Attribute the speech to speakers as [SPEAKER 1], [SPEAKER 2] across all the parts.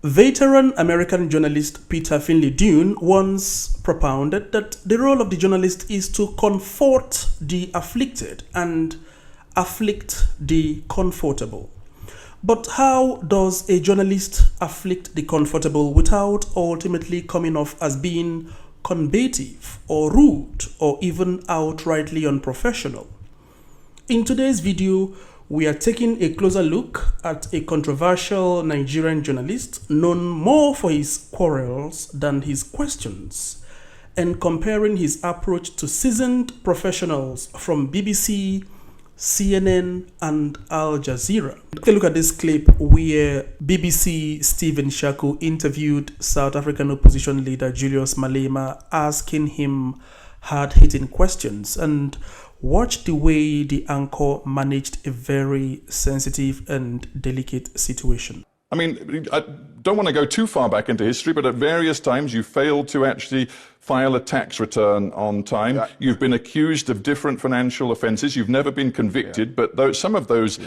[SPEAKER 1] Veteran American journalist Peter Finley Dune once propounded that the role of the journalist is to comfort the afflicted and afflict the comfortable. But how does a journalist afflict the comfortable without ultimately coming off as being combative or rude or even outrightly unprofessional? In today's video, we are taking a closer look at a controversial Nigerian journalist known more for his quarrels than his questions, and comparing his approach to seasoned professionals from BBC, CNN, and Al Jazeera. Take a look at this clip where BBC Stephen Shaku interviewed South African opposition leader Julius Malema, asking him hard-hitting questions, and watch the way the anchor managed a very sensitive and delicate situation.
[SPEAKER 2] I mean, I don't want to go too far back into history, but at various times you failed to actually file a tax return on time. Yeah. You've been accused of different financial offences. You've never been convicted, but some of those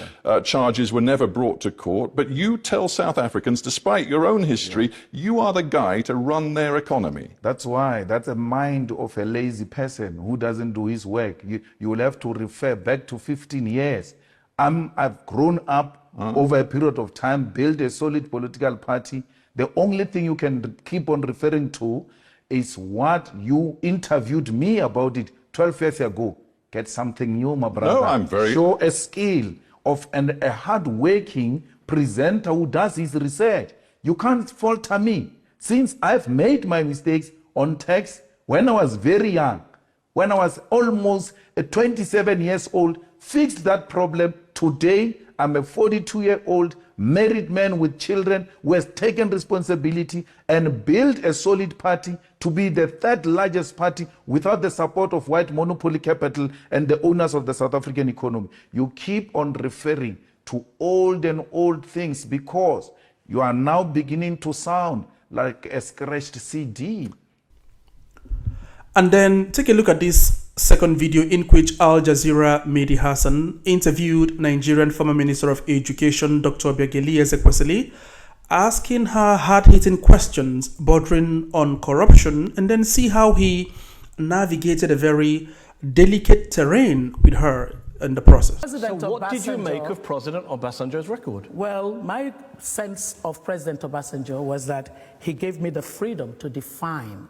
[SPEAKER 2] charges were never brought to court. But you tell South Africans, despite your own history, you are the guy to run their economy.
[SPEAKER 3] That's why. That's a mind of a lazy person who doesn't do his work. You will have to refer back to 15 years. I've grown up over a period of time, build a solid political party. The only thing you can keep on referring to is what you interviewed me about it 12 years ago. Get something new, my brother.
[SPEAKER 2] No, I'm very...
[SPEAKER 3] Show a skill of a hard-working presenter who does his research. You can't falter me. Since I've made my mistakes on text when I was very young, when I was almost 27 years old, fixed that problem. Today, I'm a 42-year-old married man with children who has taken responsibility and built a solid party to be the third largest party without the support of white monopoly capital and the owners of the South African economy. You keep on referring to old and old things because you are now beginning to sound like a scratched CD.
[SPEAKER 1] And then take a look at this second video in which Al Jazeera Mehdi Hassan interviewed Nigerian former Minister of Education Dr. Obiageli Ezekwesili, asking her hard-hitting questions bordering on corruption, and then see how he navigated a very delicate terrain with her in the process.
[SPEAKER 4] So what did you make of President Obasanjo's record?
[SPEAKER 5] Well, my sense of President Obasanjo was that he gave me the freedom to define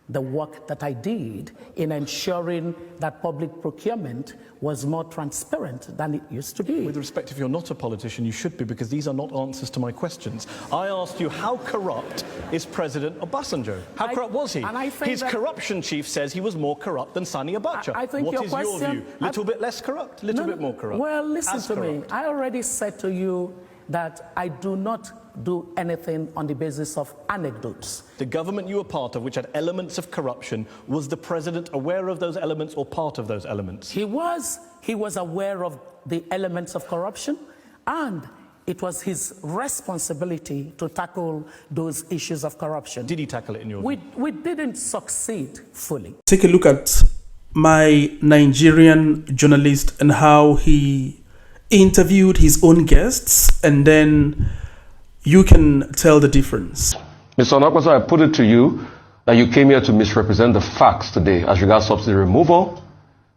[SPEAKER 5] the work that I did in ensuring that public procurement was more transparent than it used to be.
[SPEAKER 4] With respect, if you're not a politician, you should be, because these are not answers to my questions. I asked you, how corrupt is President Obasanjo? How corrupt was he?
[SPEAKER 5] And I think
[SPEAKER 4] his corruption chief says he was more corrupt than Sani Abacha.
[SPEAKER 5] I think
[SPEAKER 4] what is your view? Little bit less corrupt? Little bit more corrupt?
[SPEAKER 5] Well, listen to me. I already said to you that I do not do anything on the basis of anecdotes.
[SPEAKER 4] The government you were part of, which had elements of corruption, was the president aware of those elements or part of those elements?
[SPEAKER 5] He was aware of the elements of corruption, and it was his responsibility to tackle those issues of corruption.
[SPEAKER 4] Did he tackle it in your view?
[SPEAKER 5] We didn't succeed fully.
[SPEAKER 1] Take a look at my Nigerian journalist and how he interviewed his own guests, and then you can tell the difference.
[SPEAKER 6] Mr. Onakwasa, I put it to you that you came here to misrepresent the facts today as regards subsidy removal.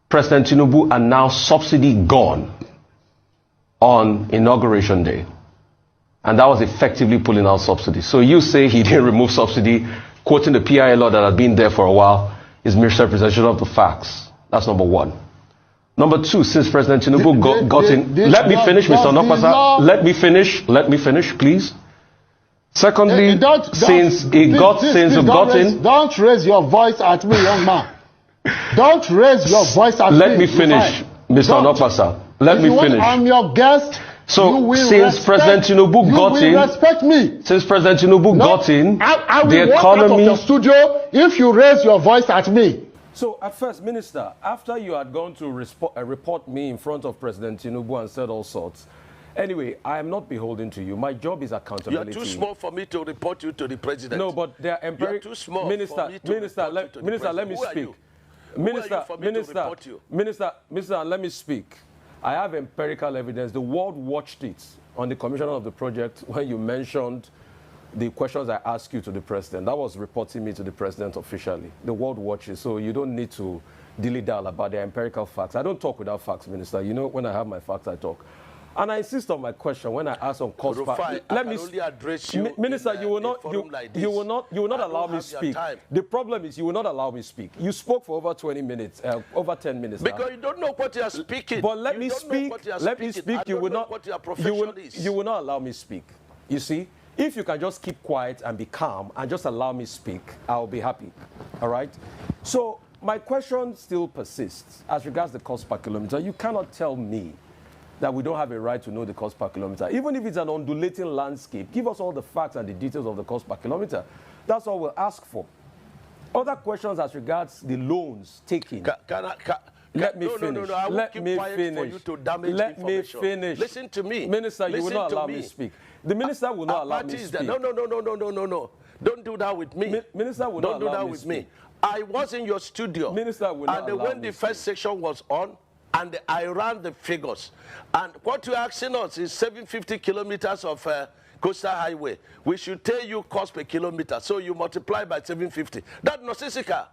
[SPEAKER 6] President Tinubu announced subsidy gone on Inauguration Day. And that was effectively pulling out subsidy. So you say he didn't remove subsidy, quoting the PIA law that had been there for a while, is misrepresentation of the facts. That's number one. Number two, since President Tinubu got in... Let me finish, Mr. Onakwasa. Let me finish, please. Secondly, since he got in...
[SPEAKER 7] Don't raise your voice at me, young man. Don't raise your voice at me.
[SPEAKER 6] Let me finish, Mr. Onakwasa. Let me finish.
[SPEAKER 7] I'm your guest.
[SPEAKER 6] So, since President Tinubu got in...
[SPEAKER 7] respect me.
[SPEAKER 6] Since President Tinubu got in,
[SPEAKER 7] I will
[SPEAKER 6] the
[SPEAKER 7] walk
[SPEAKER 6] economy...
[SPEAKER 7] out of your studio if you raise your voice at me.
[SPEAKER 8] So, at first, Minister, after you had gone to report me in front of President Tinubu and said all sorts, anyway, I am not beholden to you. My job is accountability.
[SPEAKER 9] You're too small for me to report you to the president.
[SPEAKER 8] No, but they are empirical.
[SPEAKER 9] You're too small
[SPEAKER 8] Minister,
[SPEAKER 9] for me to
[SPEAKER 8] Minister, let me speak. Minister, let me speak. I have empirical evidence. The world watched it on the commissioner of the project when you mentioned the questions I asked you to the president. That was reporting me to the president officially. The world watches, so you don't need to dilly-dally about the empirical facts. I don't talk without facts, Minister. You know, when I have my facts, I talk. And I insist on my question when I ask on cost.
[SPEAKER 9] Let me only address you,
[SPEAKER 8] Minister.
[SPEAKER 9] in,
[SPEAKER 8] you will not. You will not allow me speak. The problem is you will not allow me speak. You spoke for over 20 minutes, over 10 minutes.
[SPEAKER 9] Because
[SPEAKER 8] now.
[SPEAKER 9] you don't know what you are speaking.
[SPEAKER 8] But let me speak. Let me speak. You will not.
[SPEAKER 9] What your profession is.
[SPEAKER 8] You will not allow me speak. You see, if you can just keep quiet and be calm and just allow me speak, I'll be happy. All right. So my question still persists as regards the cost per kilometer. You cannot tell me that we don't have a right to know the cost per kilometer. Even if it's an undulating landscape, give us all the facts and the details of the cost per kilometer. That's all we'll ask for. Other questions as regards the loans taken. Let me finish.
[SPEAKER 9] I will keep quiet for you to damage
[SPEAKER 8] Let me finish.
[SPEAKER 9] Listen to me.
[SPEAKER 8] Minister, you will not allow me to speak. The minister will not allow me to speak.
[SPEAKER 9] No. Don't do that with me.
[SPEAKER 8] Minister will not allow me to speak.
[SPEAKER 9] I was in your studio.
[SPEAKER 8] Minister will not allow me to speak.
[SPEAKER 9] And when the first section was on, and I ran the figures. And what you're asking us is 750 kilometers of coastal highway. We should tell you cost per kilometer. So you multiply by 750. That's nonsensical.